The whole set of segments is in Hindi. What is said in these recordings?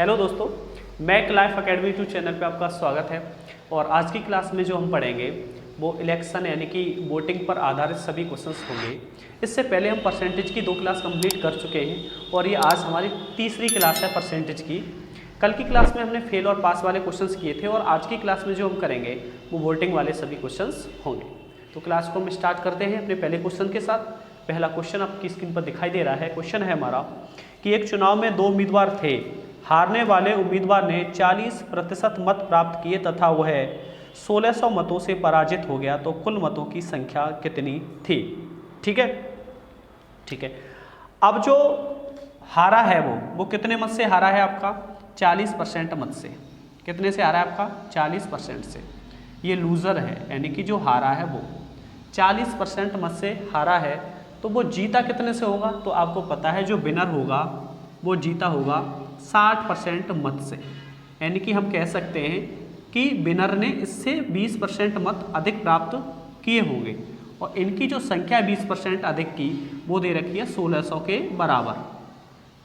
हेलो दोस्तों, Mac Life Academy YouTube channel पे आपका स्वागत है। और आज की क्लास में जो हम पढ़ेंगे वो इलेक्शन यानी कि वोटिंग पर आधारित सभी क्वेश्चंस होंगे। इससे पहले हम परसेंटेज की 2 क्लास कंप्लीट कर चुके हैं और ये आज हमारी तीसरी क्लास है परसेंटेज की। कल की क्लास में हमने फेल और पास वाले क्वेश्चंस किए थे और आज की क्लास में जो हम करेंगे वो वोटिंग वाले सभी क्वेश्चंस होंगे। तो क्लास को हम स्टार्ट करते हैं अपने पहले क्वेश्चन के साथ। पहला क्वेश्चन आपकी स्क्रीन पर दिखाई दे रहा है। क्वेश्चन है हमारा कि एक चुनाव में 2 उम्मीदवार थे। हारने वाले उम्मीदवार ने 40% मत प्राप्त किए तथा वह 1600 मतों से पराजित हो गया, तो कुल मतों की संख्या कितनी थी? ठीक है। अब जो हारा है वो कितने मत से हारा है? आपका 40% मत से। कितने से हारा है? आपका 40% से। ये लूज़र है, यानी कि जो हारा है वो 40% मत से हारा है। तो वो जीता कितने से होगा? तो आपको पता है जो विनर होगा वो जीता होगा 60% मत से। यानी कि हम कह सकते हैं कि विनर ने इससे 20% मत अधिक प्राप्त किए होंगे और इनकी जो संख्या 20% अधिक की वो दे रखी है 1600 के बराबर।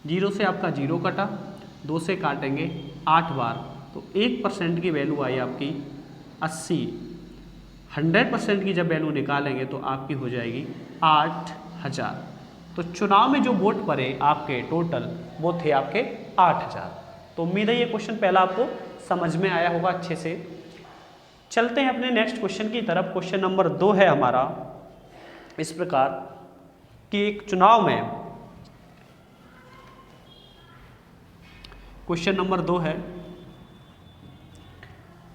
0 से आपका 0 कटा, 2 से काटेंगे 8 बार, तो 1% की वैल्यू आई आपकी 80। 100% की जब वैल्यू निकालेंगे तो आपकी हो जाएगी 8000। तो चुनाव में जो वोट पड़े आपके टोटल वो थे आपके 8000। तो उम्मीद है ये क्वेश्चन पहला आपको समझ में आया होगा अच्छे से। चलते हैं अपने नेक्स्ट क्वेश्चन की तरफ। क्वेश्चन नंबर 2 है हमारा इस प्रकार कि एक चुनाव में, क्वेश्चन नंबर 2 है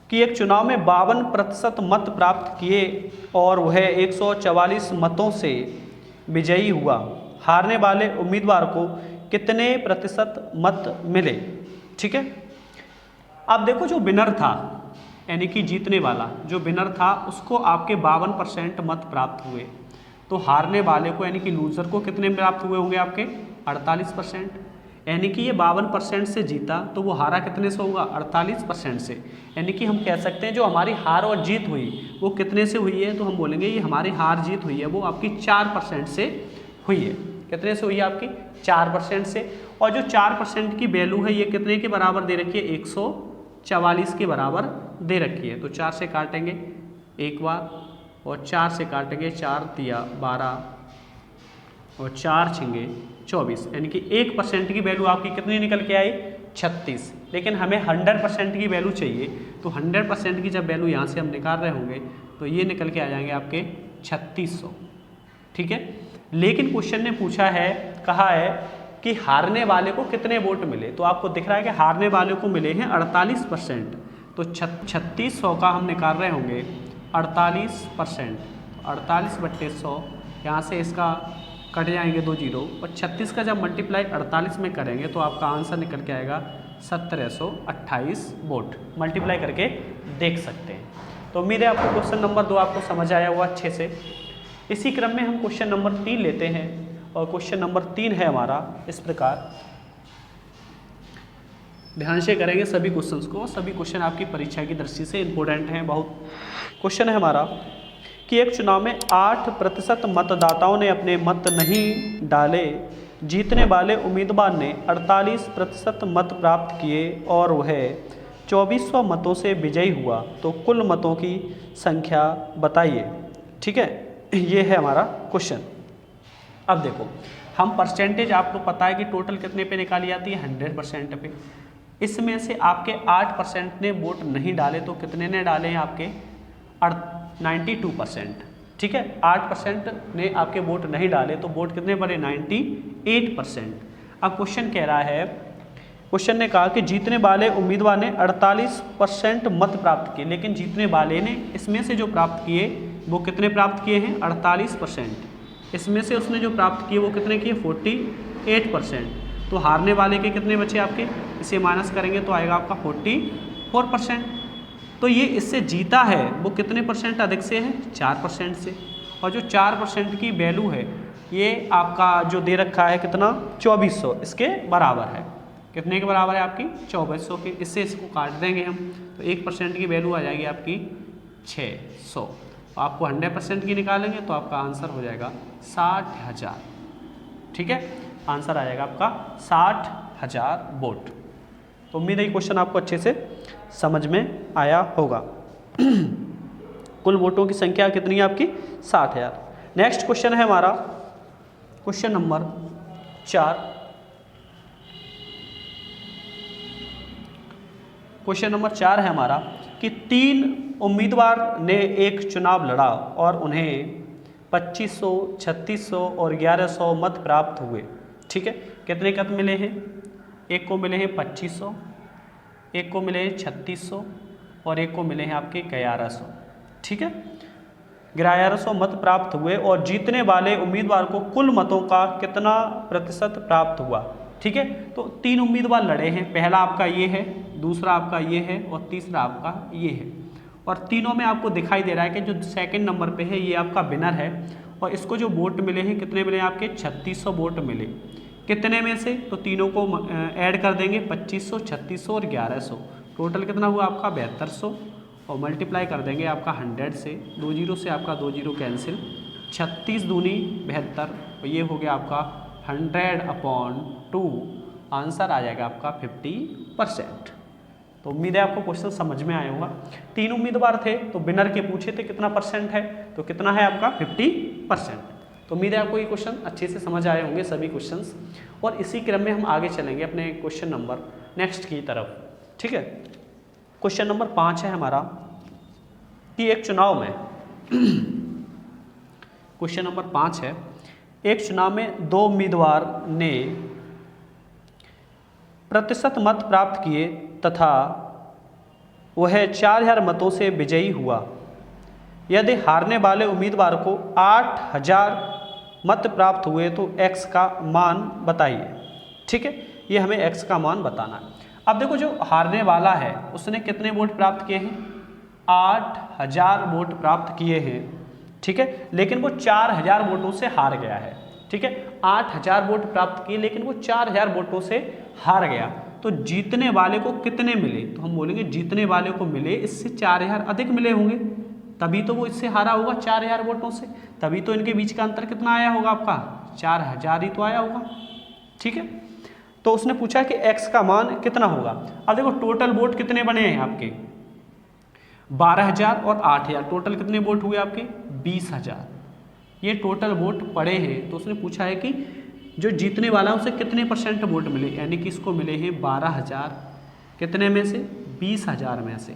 कि एक चुनाव में 52% मत प्राप्त किए और वह 144 मतों से विजयी हुआ। हारने वाले उम्मीदवार को कितने प्रतिशत मत मिले? ठीक है। अब देखो जो विनर था यानी कि जीतने वाला जो विनर था उसको आपके 52% मत प्राप्त हुए। तो हारने वाले को यानी कि लूजर को कितने प्राप्त हुए होंगे? आपके 48%। यानी कि ये 52% से जीता तो वो हारा कितने से होगा? 48% से। यानी कि हम कह सकते हैं जो हमारी हार और जीत हुई वो कितने से हुई है? तो हम बोलेंगे ये हमारी हार जीत हुई है वो आपकी 4% से हुई है। कितने से हुई है? आपकी 4% से। और जो 4% की वैल्यू है ये कितने के बराबर दे रखी है? 144 के बराबर दे रखी है। तो 4 से काटेंगे एक बार और 4 से काटेंगे 4 तिया 12 और 4 छिंगे 24। यानी कि 1% की वैल्यू आपकी कितनी निकल के आई? 36। लेकिन हमें 100% की वैल्यू चाहिए। तो 100% की जब वैल्यू यहाँ से हम निकाल रहे होंगे तो ये निकल के आ जाएंगे आपके 3600। ठीक है। लेकिन क्वेश्चन ने पूछा है, कहा है कि हारने वाले को कितने वोट मिले। तो आपको दिख रहा है कि हारने वाले को मिले हैं 48%। तो 3600 का हम निकाल रहे होंगे 48%। 48/100, यहाँ से इसका कट जाएंगे 2 जीरो और 36 का जब मल्टीप्लाई 48 में करेंगे तो आपका आंसर निकल के आएगा 1728 वोट। मल्टीप्लाई करके देख सकते हैं। तो उम्मीद है आपको क्वेश्चन नंबर 2 आपको समझ आया हुआ अच्छे से। इसी क्रम में हम क्वेश्चन नंबर 3 लेते हैं और क्वेश्चन नंबर 3 है हमारा इस प्रकार। ध्यान से करेंगे सभी क्वेश्चंस को। सभी क्वेश्चन आपकी परीक्षा की दृष्टि से इंपॉर्टेंट हैं बहुत। क्वेश्चन है हमारा कि एक चुनाव में 8% मतदाताओं ने अपने मत नहीं डाले। जीतने वाले उम्मीदवार ने 48% मत प्राप्त किए और वह 2400 मतों से विजयी हुआ। तो कुल मतों की संख्या बताइए। ठीक है, ये है हमारा क्वेश्चन। अब देखो हम परसेंटेज, आपको पता है कि टोटल कितने पे निकाली जाती है? 100% पे। इसमें से आपके 8% ने वोट नहीं डाले तो कितने ने डाले हैं? आपके 92%। ठीक है, 8% ने आपके वोट नहीं डाले तो वोट कितने बने? 98%। अब क्वेश्चन कह रहा है, क्वेश्चन ने कहा कि जीतने वाले उम्मीदवार ने 48% मत प्राप्त किए। लेकिन जीतने वाले ने इसमें से जो प्राप्त किए वो कितने प्राप्त किए हैं? 48%। इसमें से उसने जो प्राप्त किए वो कितने किए? 48%। तो हारने वाले के कितने बचे आपके? इसे माइनस करेंगे तो आएगा आपका 44%। तो ये इससे जीता है वो कितने परसेंट अधिक से है? 4% से। और जो 4% की वैल्यू है ये आपका जो दे रखा है कितना? 2400 इसके बराबर है। कितने के बराबर है? आपकी 2400 के। इससे इसको काट देंगे हम तो 1% की वैल्यू आ जाएगी आपकी 600। आपको 100% की निकालेंगे तो आपका आंसर हो जाएगा 60,000। ठीक है, आंसर आ जाएगा आपका 60,000 वोट। तो उम्मीद है ये क्वेश्चन आपको अच्छे से समझ में आया होगा। कुल वोटों की संख्या कितनी है आपकी? 60,000। नेक्स्ट क्वेश्चन है हमारा क्वेश्चन नंबर 4। क्वेश्चन नंबर 4 है हमारा कि 3 उम्मीदवार ने एक चुनाव लड़ा और उन्हें 2500, 3600 और 1100 मत प्राप्त हुए। ठीक है, कितने मत मिले हैं? एक को मिले हैं 2500, एक को मिले हैं 3600 और एक को मिले हैं आपके 1100। ठीक है, 1100 मत प्राप्त हुए और जीतने वाले उम्मीदवार को कुल मतों का कितना प्रतिशत प्राप्त हुआ? ठीक है, तो 3 उम्मीदवार लड़े हैं, पहला आपका ये है, दूसरा आपका ये है और तीसरा आपका ये है। और तीनों में आपको दिखाई दे रहा है कि जो सेकंड नंबर पे है ये आपका विनर है और इसको जो वोट मिले हैं कितने मिले? आपके 3600 वोट मिले। कितने में से? तो तीनों को ऐड कर देंगे, 2500, 3600 और 1100। टोटल कितना हुआ आपका? 7200 और मल्टीप्लाई कर देंगे आपका 100 से, 2 जीरो से आपका 2 जीरो कैंसिल, 36 दूनी 72 और ये हो गया आपका 100/2। आंसर आ जाएगा आपका 50%। तो उम्मीद है आपको क्वेश्चन समझ में आया होगा। 3 उम्मीदवार थे तो विनर के पूछे थे कितना परसेंट है, तो कितना है आपका? 50%। तो उम्मीद है आपको ये क्वेश्चन अच्छे से समझ आए होंगे सभी क्वेश्चंस। और इसी क्रम में हम आगे चलेंगे अपने क्वेश्चन नंबर नेक्स्ट की तरफ। ठीक है, क्वेश्चन नंबर 5 है हमारा कि एक चुनाव में क्वेश्चन नंबर 5 है, एक चुनाव में 2 उम्मीदवार ने प्रतिशत मत प्राप्त किए तथा वह 4000 मतों से विजयी हुआ। यदि हारने वाले उम्मीदवार को 8000 मत प्राप्त हुए तो x का मान बताइए। ठीक है, ये हमें x का मान बताना है। अब देखो, जो हारने वाला है उसने कितने वोट प्राप्त किए हैं? 8000 वोट प्राप्त किए हैं। ठीक है, लेकिन वो 4000 वोटों से हार गया है। ठीक है, 8000 वोट प्राप्त किए लेकिन वो 4000 वोटों से हार गया। तो जीतने वाले को कितने मिले? तो हम बोलेंगे जीतने वाले को मिले इससे 4000 अधिक मिले होंगे, तभी तो वो इससे हारा होगा 4000 वोटों से, तभी तो इनके बीच का अंतर कितना आया होगा आपका? 4000 ही तो आया होगा। ठीक है, तो उसने पूछा कि x का मान कितना होगा। अब देखो, टोटल वोट कितने बने हैं आपके? 12000 और 8000, टोटल कितने वोट हुए आपके? 20000। ये टोटल वोट पड़े हैं। तो उसने पूछा है कि जो जीतने वाला है उसे कितने % वोट मिले, यानी कि इसको मिले हैं 12000 कितने में से? 20000 में से।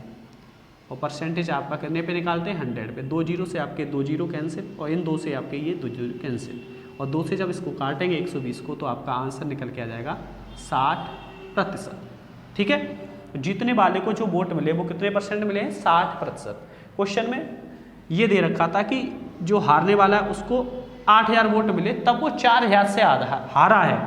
और परसेंटेज आपका कितने पे निकालते हैं? 100 पे। 2 जीरो से आपके 2 जीरो कैंसिल और इन 2 से आपके ये 2 जीरो कैंसिल और 2 से जब इसको काटेंगे 120 को तो आपका आंसर निकल के आ जाएगा 60%। ठीक है, जीतने वाले को जो वोट मिले वो कितने % मिले हैं? 60%। क्वेश्चन में ये दे रखा था कि जो हारने वाला है उसको 8000 वोट मिले तब वो 4000 से हारा है,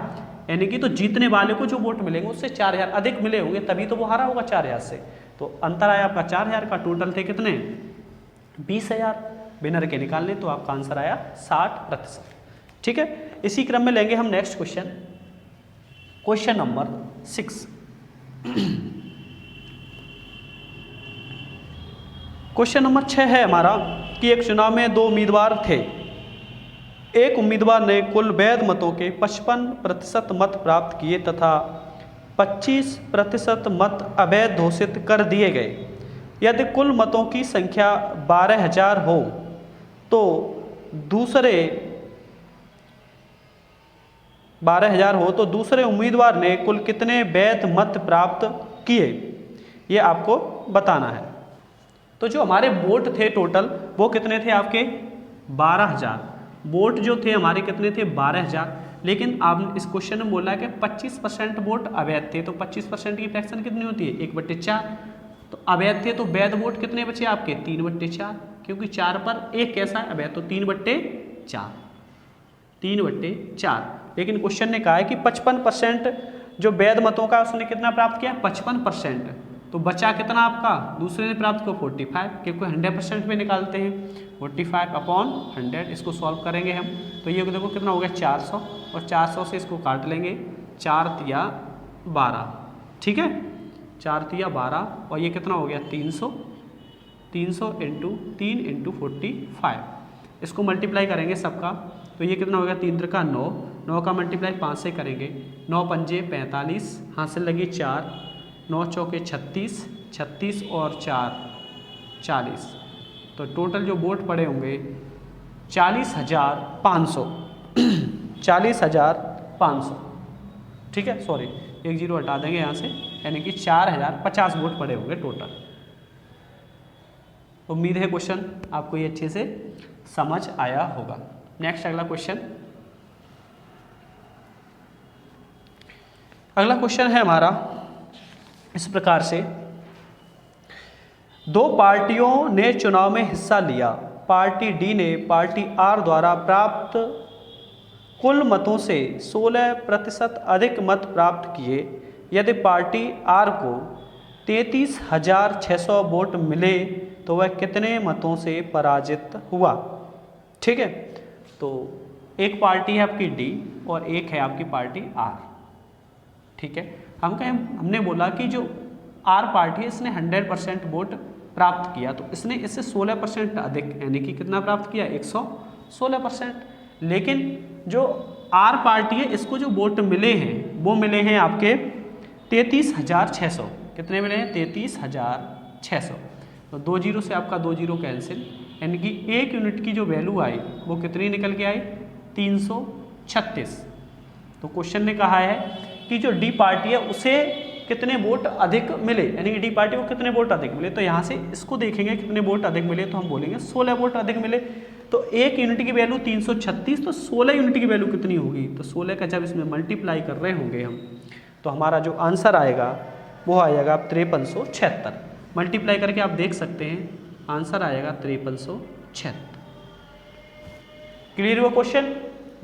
यानी कि तो जीतने वाले को जो वोट मिलेंगे उससे 4000 अधिक मिले होंगे तभी तो वो हारा होगा 4000 से। तो अंतर आया आपका 4000 का, टोटल थे कितने? 20000। विनर के निकालने तो आपका आंसर आया 60%। ठीक है, इसी क्रम में लेंगे हम next question, question number 6। Question number 6 है हमारा कि एक चुनाव में 2 उम्मीदवार थे। एक उम्मीदवार ने कुल वैध मतों के 55% मत प्राप्त किए तथा 25% मत अवैध घोषित कर दिए गए। यदि कुल मतों की संख्या 12000 हो तो दूसरे उम्मीदवार ने कुल कितने वैध मत प्राप्त किए, ये आपको बताना है। तो जो हमारे वोट थे टोटल वो कितने थे आपके? 12000। वोट जो थे हमारे कितने थे? 12000। लेकिन आप इस क्वेश्चन में बोला है कि 25% वोट अवैध थे, तो 25% की फ्रैक्शन कितनी होती है? 1/4। तो अवैध थे तो वैध वोट कितने बचे आपके? 3/4, क्योंकि 4 पर 1 कैसा है? अवैध। तो 3/4, 3/4। लेकिन क्वेश्चन ने कहा है कि 55% जो वैध मतों का उसने कितना प्राप्त किया? 55%। तो बचा कितना आपका? दूसरे ने प्राप्त किया 45, क्योंकि 100% में निकालते हैं। 45/100 इसको सॉल्व करेंगे हम, तो ये देखो कितना हो गया? 400 और 400 से इसको काट लेंगे, 4 तिया 12। ठीक है, 4 तिया 12 और ये कितना हो गया? 300। 300 × 3 × 45, इसको मल्टीप्लाई करेंगे सबका, तो ये कितना हो गया? 3 त्रिका 9, 9 का मल्टीप्लाई 5 से करेंगे, 9 पंजे 45, हाथ से लगी 4, 9 चौके 36, 36 और 4 40, तो टोटल जो वोट पड़े होंगे 40,500 40,500, ठीक है, सॉरी 1 जीरो हटा देंगे यहाँ से, यानी कि 4,050 वोट पड़े होंगे टोटल। उम्मीद है क्वेश्चन आपको ये अच्छे से समझ आया होगा। नेक्स्ट अगला क्वेश्चन, अगला क्वेश्चन है हमारा इस प्रकार से, दो पार्टियों ने चुनाव में हिस्सा लिया। पार्टी डी ने पार्टी आर द्वारा प्राप्त कुल मतों से 16% अधिक मत प्राप्त किए। यदि पार्टी आर को 33,600 वोट मिले तो वह कितने मतों से पराजित हुआ। ठीक है, तो एक पार्टी है आपकी डी और एक है आपकी पार्टी आर। ठीक है, हमने बोला कि जो आर पार्टी है इसने 100% वोट प्राप्त किया, तो इसने इससे 16% अधिक, यानी कि कितना प्राप्त किया, 116%। लेकिन जो आर पार्टी है इसको जो वोट मिले हैं वो मिले हैं आपके 33,600। कितने मिले हैं, 33,600। तो 2 जीरो से आपका 2 जीरो कैंसिल, यानी कि 1 यूनिट की जो वैल्यू आई वो कितनी निकल के आई, 336। तो क्वेश्चन ने कहा है कि जो डी पार्टी है उसे कितने वोट अधिक मिले, यानी कि डी पार्टी को कितने वोट अधिक मिले। तो यहाँ से इसको देखेंगे कितने वोट अधिक मिले, तो हम बोलेंगे 16 वोट अधिक मिले। तो 1 यूनिट की वैल्यू 336, तो 16 यूनिट की वैल्यू कितनी होगी, तो 16 का जब इसमें मल्टीप्लाई कर रहे होंगे हम, तो हमारा जो आंसर आएगा वो आएगा 5376। मल्टीप्लाई करके आप देख सकते हैं, आंसर आएगा 5376। क्लियर हुआ क्वेश्चन?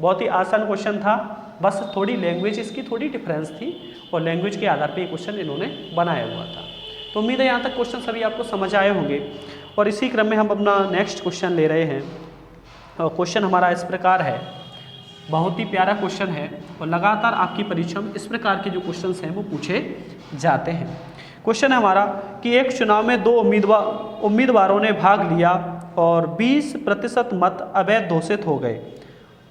बहुत ही आसान क्वेश्चन था, बस थोड़ी लैंग्वेज इसकी थोड़ी डिफरेंस थी और लैंग्वेज के आधार पे ये क्वेश्चन इन्होंने बनाया हुआ था। तो उम्मीद है यहाँ तक क्वेश्चन सभी आपको समझ आए होंगे। और इसी क्रम में हम अपना नेक्स्ट क्वेश्चन ले रहे हैं। और क्वेश्चन हमारा इस प्रकार है, बहुत ही प्यारा क्वेश्चन है और लगातार आपकी परीक्षा में इस प्रकार के जो क्वेश्चन हैं वो पूछे जाते हैं। क्वेश्चन है हमारा कि एक चुनाव में 2 उम्मीदवारों ने भाग लिया और 20% मत अवैध घोषित हो गए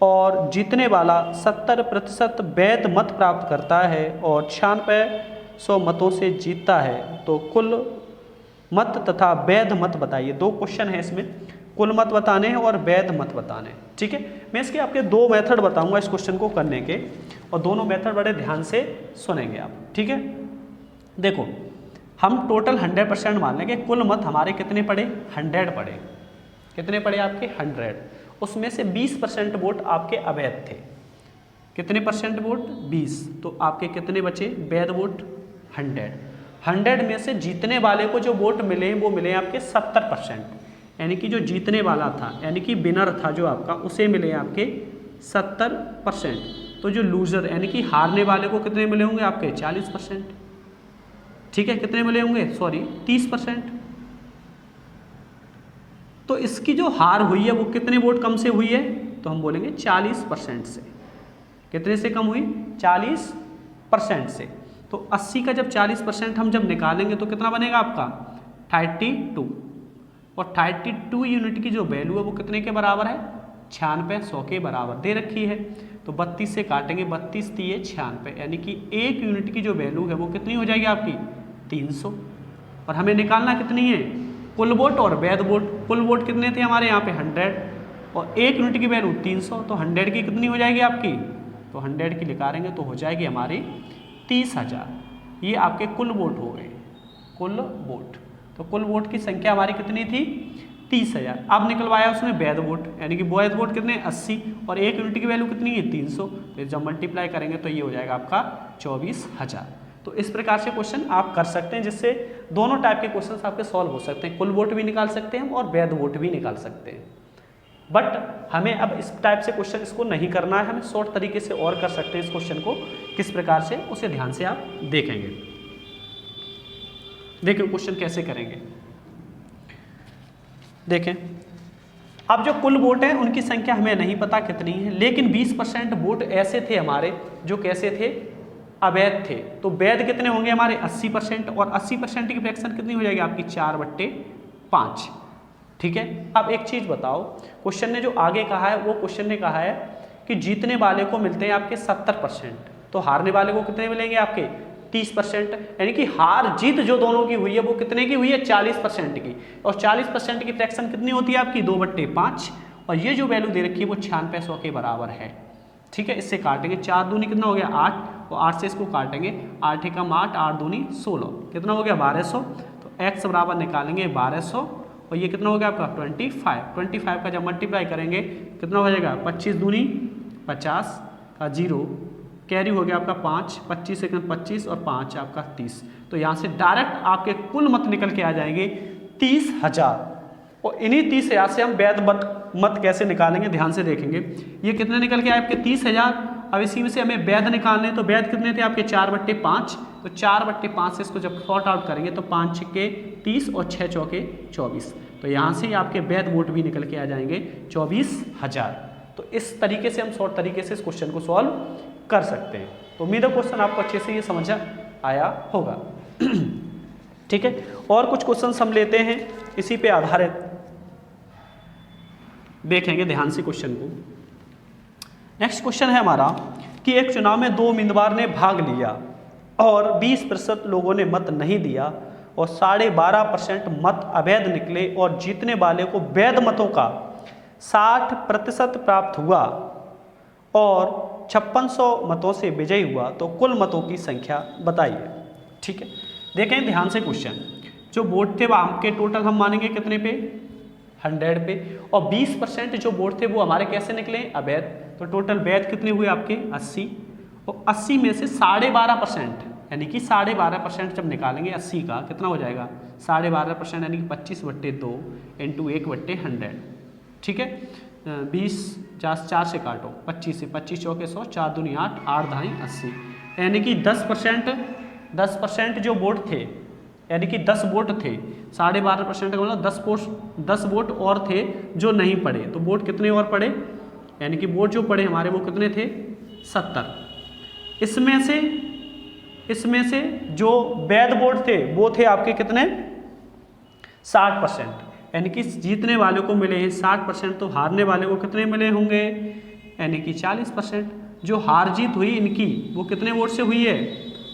और जीतने वाला 70% वैध मत प्राप्त करता है और 9600 मतों से जीतता है, तो कुल मत तथा वैध मत बताइए। 2 क्वेश्चन है इसमें, कुल मत बताने हैं और वैध मत बताने हैं। ठीक है, मैं इसके आपके 2 मेथड बताऊंगा इस क्वेश्चन को करने के, और दोनों मेथड बड़े ध्यान से सुनेंगे आप। ठीक है, देखो हम टोटल 100% मान लेंगे, कुल मत हमारे कितने पड़े, 100 पड़े। कितने पड़े आपके, 100। उसमें से 20% वोट आपके अवैध थे। कितने परसेंट वोट, 20। तो आपके कितने बचे वैध वोट, 100। 100 में से जीतने वाले को जो वोट मिले वो मिले आपके 70%, यानी कि जो जीतने वाला था, यानी कि विनर था जो आपका, उसे मिले आपके 70%। तो जो लूजर यानी कि हारने वाले को कितने मिले होंगे आपके, 40%। ठीक है, कितने मिले होंगे, सॉरी 30%। तो इसकी जो हार हुई है वो कितने वोट कम से हुई है, तो हम बोलेंगे 40% से। कितने से कम हुई, 40% से। तो 80 का जब 40% हम जब निकालेंगे तो कितना बनेगा आपका, 32। और 32 यूनिट की जो वैल्यू है वो कितने के बराबर है, 9600 के बराबर दे रखी है। तो 32 से काटेंगे, 32 दिए 96, यानी कि 1 यूनिट की जो वैल्यू है वो कितनी हो जाएगी आपकी, 300। और हमें निकालना कितनी है, कुल वोट और वैध वोट। कुल वोट कितने थे हमारे यहाँ पे 100 और 1 यूनिट की वैल्यू 300, तो 100 की कितनी हो जाएगी आपकी, तो 100 की निकालेंगे तो हो जाएगी हमारी 30,000। ये आपके कुल वोट हो गए, कुल वोट। तो कुल वोट की संख्या हमारी कितनी थी, 30,000। अब निकलवाया उसमें वैध वोट, यानी कि वैध वोट कितने, 80, और 1 यूनिट की वैल्यू कितनी है, 300। तो जब मल्टीप्लाई करेंगे तो ये हो जाएगा आपका 24,000। तो इस प्रकार से क्वेश्चन आप कर सकते हैं, जिससे दोनों टाइप के क्वेश्चन आपके सॉल्व हो सकते हैं। कुल वोट भी निकाल सकते हैं और वैध वोट भी निकाल सकते हैं। बट हमें अब इस टाइप से क्वेश्चन इसको नहीं करना है, हमें शॉर्ट तरीके से और कर सकते हैं इस क्वेश्चन को। किस प्रकार से, उसे ध्यान से आप देखेंगे। देखिए क्वेश्चन कैसे करेंगे, देखें। अब जो कुल वोट हैं उनकी संख्या हमें नहीं पता कितनी है, लेकिन 20% वोट ऐसे थे हमारे जो कैसे थे, अवैध थे। तो वैध कितने होंगे हमारे, 80%, और 80% की फ्रैक्शन कितनी हो जाएगी आपकी, 4/5। ठीक है, अब एक चीज बताओ, क्वेश्चन ने जो आगे कहा है वो क्वेश्चन ने कहा है कि जीतने वाले को मिलते हैं आपके 70%, तो हारने वाले को कितने मिलेंगे आपके 30%, यानी कि हार जीत जो दोनों की हुई है वो कितने की हुई है 40% की। और 40% की फ्रैक्शन कितनी होती है आपकी 2/5, और ये जो वैल्यू दे रखी है वो 9600 के बराबर है। ठीक है, इससे काटेंगे 4 दूनी कितना हो गया 8, और 8 से इसको काटेंगे 8 एकम 8, 8 दूनी 16, कितना हो गया 1200। तो x बराबर निकालेंगे 1200, और ये कितना हो गया आपका 25 का जब मल्टीप्लाई करेंगे कितना हो जाएगा 25 दूनी 50 का 0, कैरी हो गया आपका 5, 25 एकम 25 और 5 आपका 30। तो यहाँ से डायरेक्ट आपके कुल मत निकल के आ जाएंगे 30,000। और इन्हीं 30,000 से हम वैध मत कैसे निकालेंगे ध्यान से देखेंगे। ये कितने निकल के आए आपके 30,000। अब इसी में से हमें वैध निकालने, तो वैध कितने थे आपके 4/5, तो 4/5 से इसको जब सॉर्ट आउट करेंगे तो 5 छक्के 30 और 6 चौके 24। तो यहाँ से आपके वैध वोट भी निकल के आ जाएंगे 24,000। तो इस तरीके से हम शॉर्ट तरीके से इस क्वेश्चन को सॉल्व कर सकते हैं। तो उम्मीद है क्वेश्चन आपको अच्छे से ये समझ आया होगा। ठीक है, और कुछ क्वेश्चन हम लेते हैं इसी पे आधारित, देखेंगे ध्यान से क्वेश्चन को। नेक्स्ट क्वेश्चन है हमारा कि एक चुनाव में 2 उम्मीदवार ने भाग लिया और 20% लोगों ने मत नहीं दिया और 12.5% मत अवैध निकले और जीतने वाले को वैध मतों का 60% प्राप्त हुआ और 5600 मतों से विजयी हुआ, तो कुल मतों की संख्या बताइए। ठीक है, देखें ध्यान से क्वेश्चन। जो वोट थे वो आपके टोटल हम मानेंगे कितने पे 100 पे, और 20% जो वोट थे वो हमारे कैसे निकले अवैध। तो टोटल वैध कितने हुए आपके 80, और 80 में से 12.5% यानी कि 12.5% जब निकालेंगे 80 का कितना हो जाएगा 12.5% यानी कि 25/2 इंटू 1/100। ठीक है, 20 4 से काटो 25 से, 25 चौके 100, 4 दूनी 8, 8 धाई 80, यानी कि 10% जो वोट थे, यानी कि 10 वोट थे। 12.5% का मतलब 10 वोट और थे जो नहीं पड़े। तो वोट कितने और पड़े, यानी कि वोट जो पड़े हमारे वो कितने थे 70। इसमें से जो वैध वोट थे वो थे आपके कितने 60%, यानी कि जीतने वाले को मिले हैं 60%, तो हारने वाले को कितने मिले होंगे यानी कि 40%। जो हार जीत हुई इनकी वो कितने वोट से हुई है,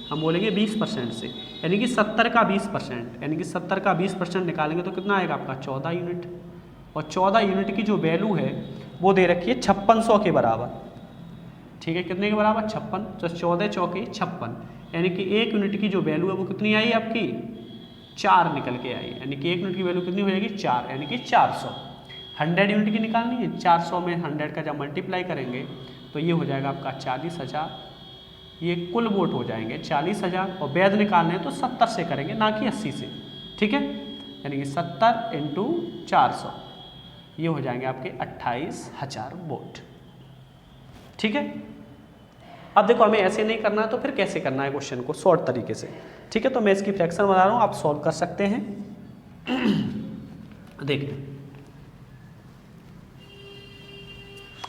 हम बोलेंगे 20% से, यानी कि 70 का 20%, यानी कि 70 का 20% निकालेंगे तो कितना आएगा आपका 14 यूनिट। और 14 यूनिट की जो वैल्यू है वो दे रखी है 5600 के बराबर। ठीक है, कितने के बराबर 56, तो 14 चौके 56, यानी कि 1 यूनिट की जो वैल्यू है वो कितनी आई आपकी 4 निकल के आई, यानी कि 1 यूनिट की वैल्यू कितनी हो जाएगी 4, यानी कि 400। 100 यूनिट की निकालनी है, 400 में 100 का जब मल्टीप्लाई करेंगे तो ये हो जाएगा आपका 40,000। ये कुल वोट हो जाएंगे 40,000, और वैध निकालने हैं तो 70 से करेंगे ना कि 80 से। ठीक है, यानी कि 70 इंटू 400 ये हो जाएंगे आपके 28,000 वोट। ठीक है, अब देखो हमें ऐसे नहीं करना है तो फिर कैसे करना है क्वेश्चन को शॉर्ट तरीके से। ठीक है, तो मैं इसकी फ्रैक्शन बना रहा हूँ, आप सॉल्व कर सकते हैं। देखिए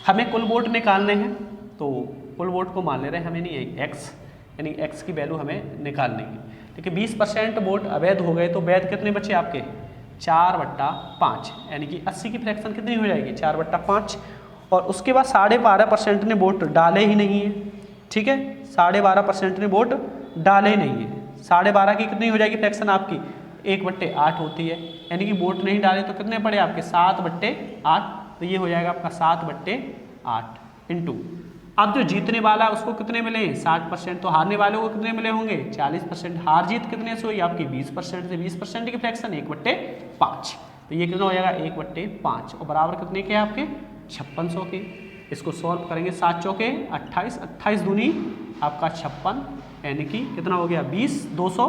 हमें कुल वोट निकालने हैं, तो कुल वोट को मान ले रहे हैं हमें, नहीं एक्स, यानी एक्स की वैल्यू हमें निकालनी है। देखिए 20% वोट अवैध हो गए, तो वैध कितने बचे आपके 4/5, यानी कि 80 की फ्रैक्शन कितनी हो जाएगी 4/5। और उसके बाद 12.5% ने वोट डाले ही नहीं है। ठीक है, 12.5% ने वोट डाले ही नहीं है। 12.5 की कितनी हो जाएगी फ्रैक्शन आपकी 1/8 होती है, यानी कि वोट नहीं डाले तो कितने पड़े आपके 7/8, तो ये हो जाएगा आपका 7/8 इंटू। अब जो जीतने वाला है उसको कितने मिले 60%, तो हारने वाले को कितने मिले होंगे 40%। हार जीत कितने से हुई आपकी 20% से, 20% की फ्रैक्शन 1/5, तो ये कितना हो जाएगा 1/5, और बराबर कितने के आपके 5600 के। इसको सॉल्व करेंगे 7 चौके 28, 28 दूनी आपका 56, यानी कि कितना हो गया 20, 200,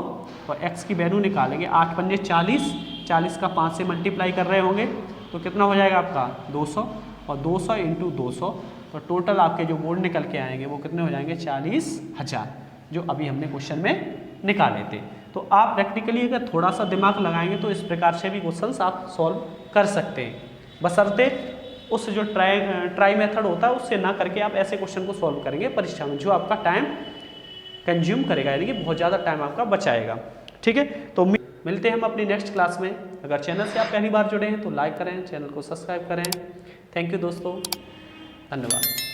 और x की वैल्यू निकालेंगे 8 पंजे 40, 40 का 5 से मल्टीप्लाई कर रहे होंगे तो कितना हो जाएगा आपका 200, और 200 इंटू 200, तो टोटल आपके जो वोट निकल के आएंगे वो कितने हो जाएंगे 40,000, जो अभी हमने क्वेश्चन में निकाले थे। तो आप प्रैक्टिकली अगर थोड़ा सा दिमाग लगाएंगे तो इस प्रकार से भी क्वेश्चंस आप सॉल्व कर सकते हैं, बशर्ते उस जो ट्राई मेथड होता है उससे ना करके आप ऐसे क्वेश्चन को सॉल्व करेंगे परीक्षा में, जो आपका टाइम कंज्यूम करेगा, यानी कि बहुत ज़्यादा टाइम आपका बचाएगा। ठीक है, तो मिलते हैं हम अपनी नेक्स्ट क्लास में। अगर चैनल से आप पहली बार जुड़े हैं तो लाइक करें, चैनल को सब्सक्राइब करें। थैंक यू दोस्तों, धन्यवाद।